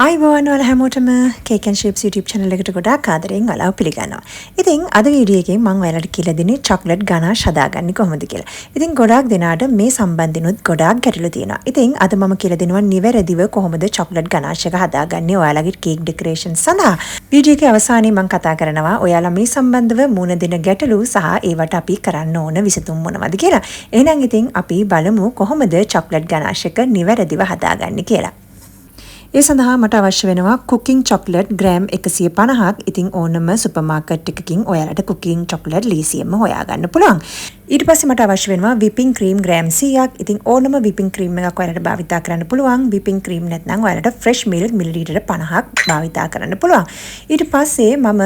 අයිබෝන් වල හැමෝටම Cakenshapes YouTube channel එකට ගොඩාක් ආදරෙන් ඔයාලව පිළිගන්නවා. ඉතින් අද වීඩියෝ එකෙන් මම ඔයාලට කියලා දෙන්නේ chocolate ganache හදාගන්නේ කොහොමද කියලා. ඉතින් ගොඩාක් දෙනාට මේ සම්බන්ධිනුත් ගොඩාක් ගැටලු තියෙනවා. ඉතින් අද මම කියලා දෙනවා නිවැරදිව කොහොමද chocolate ganache එක හදාගන්නේ ඔයාලගේ cake decoration සඳහා. වීඩියෝ එකේ අවසානයේ මම කතා කරනවා ඔයාලා මේ සම්බන්ධව මුණ දෙන ගැටලු සහ ඒවට අපි කරන්න ඕන විසඳුම් මොනවද කියලා. එහෙනම් ඉතින් අපි බලමු කොහොමද chocolate ganache එක නිවැරදිව හදාගන්නේ කියලා. ඒ සඳහා මට අවශ්‍ය වෙනවා cooking chocolate gram 150ක්. ඉතින් ඕනම සුපර් මාකට් එකකින් ඔයාලට cooking chocolate ලීසියෙන්ම හොයාගන්න පුළුවන්. ඊට පස්සේ මට අවශ්‍ය වෙනවා whipping cream gram 100ක්. ඉතින් ඕනම whipping cream එකක් ඔයාලට භාවිතා කරන්න පුළුවන්. whipping cream නැත්නම් ඔයාලට fresh milk මිලිලීටර 50ක් භාවිතා කරන්න පුළුවන්. ඊට පස්සේ මම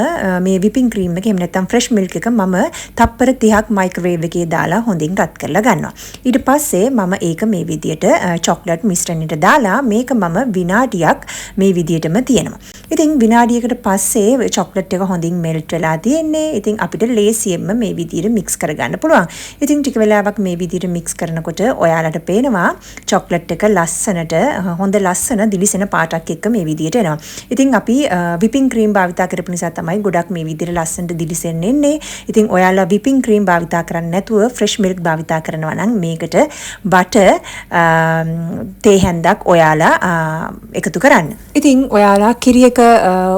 මේ whipping cream එක එහෙම නැත්නම් fresh milk එක මම තප්පර 30ක් microwave එකේ දාලා හොඳින් රත් කරලා ගන්නවා. ඊට පස්සේ මම ඒක මේ විදියට chocolate මිශ්‍රණයට දාලා මේක මම විනාඩියක් මේ විදියටම තියෙනවා. ඉතින් විනාඩියකට පස්සේ chocolate එක හොඳින් melt වෙලා තියෙන්නේ. ඉතින් අපිට ලේසියෙන්ම මේ විදියට mix කරගන්න පුළුවන්. ඉතින් ටික වෙලාවක් මේ විදියට mix කරනකොට ඔයාලට පේනවා chocolate එක ලස්සනට හොඳ ලස්සන දිලිසෙන පාටක් එක්ක මේ විදියට එනවා. ඉතින් අපි whipping cream භාවිතා කරපු නිසා තමයි ගොඩක් මේ විදියට ලස්සනට දිලිසෙන්න එන්නේ. ඉතින් ඔයාලා whipping cream භාවිතා කරන්නේ නැතුව fresh milk භාවිතා කරනවා නම් මේකට butter තේ හැන්දක් ඔයාලා එකතු කරන්න. ඉතින් ඔයාලා කිරි එක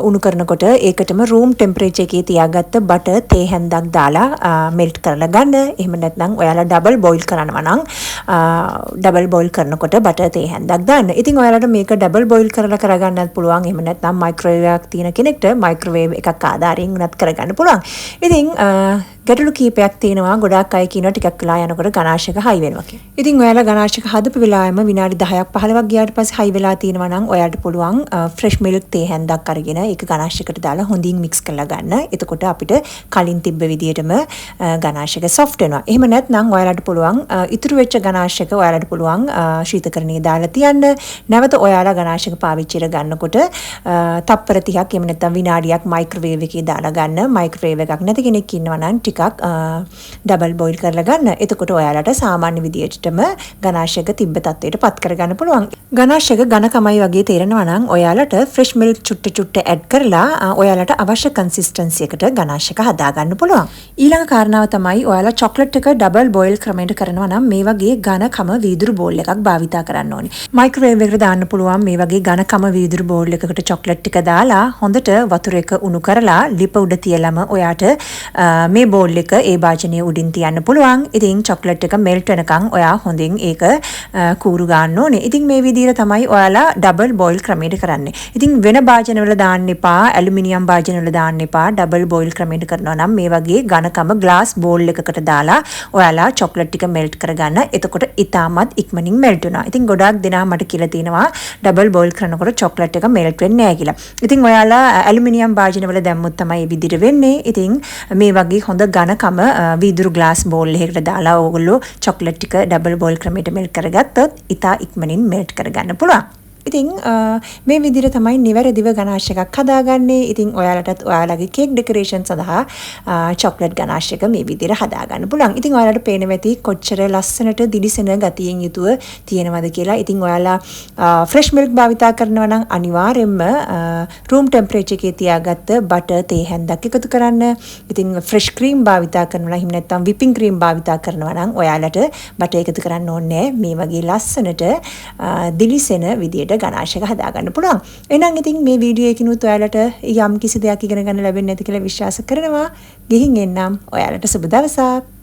උණු කරනකොට ඒකටම room temperature එකේ තියාගත්ත butter තේ හැන්දක් දාලා melt කරලා ගන්න. එහෙම නැත්නම් ඔයාලා double boil කරනවා නම් double boil කරනකොට butter තේ හැන්දක් දාන්න. ඉතින් ඔයාලට මේක double boil කරලා කරගන්නත් පුළුවන්. එහෙම නැත්නම් microwave එකක් තියෙන කෙනෙක්ට microwave එකක් ආධාරයෙන් උනත් කරගන්න පුළුවන්. ඉතින් ගැටලු කීපයක් තියෙනවා. ගොඩාක් අය කියනවා ටිකක් වෙලා යනකොට ganache එක high වෙනවා කියලා. ඉතින් ඔයාලා ganache එක හදපු වෙලාවෙම විනාඩි 10ක් 15ක් ගියාට පස්සේ high වෙලා තියෙනවා නම් ඔයාලට පුළුවන් fresh milk තේ හැන්දක් අරගෙන ඒක ganache එකට දාලා හොඳින් mix කරලා ගන්න. එතකොට අපිට කලින් තිබ්බ විදියටම ganache එක soft වෙනවා. එහෙම නැත්නම් ඔයාලට පුළුවන් ඉතුරු වෙච්ච ganache එක ඔයාලට පුළුවන් ශීතකරණයේ දාලා තියන්න. නැවත ඔයාලා ganache එක පාවිච්චි කර ගන්නකොට තප්පර 30ක් එහෙම නැත්නම් විනාඩියක් microwave එකේ දාලා ගන්න. microwave එකක් නැති කෙනෙක් ඉන්නවා නම් ටිකක් double boil කරලා ගන්න. එතකොට ඔයාලට සාමාන්‍ය විදියටම ganache එක තිබ්බ තත්ත්වයට පත් කරගන්න පුළුවන්. ganache එක ඝනකමයි වගේ තේරෙනවා නම් ඔයාලට fresh milk චුට්ට add කරලා ඔයාලට අවශ්‍ය consistency එකට ganache එක හදා ගන්න පුළුවන්. ඊළඟ කාරණාව තමයි ඔයාලා chocolate එක double boil ක්‍රමයට කරනවා නම් මේ වගේ ඝනකම වීදුරු bowl එකක් භාවිතා කරන්න ඕනේ. microwave එකට දාන්න පුළුවන් මේ වගේ ඝනකම වීදුරු bowl එකකට chocolate ටික දාලා හොඳට වතුර එක උණු කරලා ලිප උඩ තියලම ඔයාට මේ bowl එක ඒ භාජනයේ උඩින් තියන්න පුළුවන්. ඉතින් chocolate එක melt වෙනකන් ඔයා හොඳින් ඒක කූරු ගන්න ඕනේ. ඉතින් මේ විදිහට තමයි ඔයාලා double boil ක්‍රමයට කරන්නේ. ඉතින් වෙන භාජනවල දාන්න එපා, ඇලුමිනියම් භාජනවල දාන්න එපා. double boil ක්‍රමයට කරනවා නම් මේ වගේ ඝනකම glass bowl එකකට දාලා ඔයාලා chocolate ටික melt කරගන්න. එතකොට ඉතාමත් ඉක්මනින් melt වෙනවා. ඉතින් ගොඩාක් දෙනා මට කියලා තියෙනවා double boil කරනකොට chocolate එක melt වෙන්නේ නැහැ කියලා. ඉතින් ඔයාලා ඇලුමිනියම් භාජනවල දැම්මොත් තමයි මේ විදිහට වෙන්නේ. ඉතින් මේ වගේ හොඳ ඝනකම වීදුරු glass bowl එකකට දාලා ඕගොල්ලෝ chocolate ටික double boil ක්‍රමයට melt කරගත්තොත් ඉතා ඉක්මනින් melt කරගන්න පුළුවන්. ඉතින් මේ විදිහට තමයි නිවැරදිව ganache එකක් හදාගන්නේ. ඉතින් ඔයාලටත් ඔයාලගේ cake decoration සඳහා chocolate ganache එක මේ විදිහට හදාගන්න පුළුවන්. ඉතින් ඔයාලට පේන වෙති කොච්චර ලස්සනට දිලිසෙන ගතියෙන් යුතුව තියෙනවද කියලා. ඉතින් ඔයාලා fresh milk භාවිතා කරනවා නම් අනිවාර්යයෙන්ම room temperature එකේ තියාගත්ත butter තේ හැන්දක් එකතු කරන්න. ඉතින් fresh cream භාවිතා කරනවා නම් නැත්නම් whipping cream භාවිතා කරනවා නම් ඔයාලට butter එකතු කරන්න ඕනේ. මේ වගේ ලස්සනට දිලිසෙන විදිහට ganache එක හදාගන්න පුළුවන්. එහෙනම් ඉතින් මේ වීඩියෝ එකකිනුත් ඔයාලට යම් කිසි දෙයක් ඉගෙන ගන්න ලැබෙන්නේ නැති කියලා විශ්වාස කරනවා. ගිහින් එන්නම්. ඔයාලට සුබ දවසක්.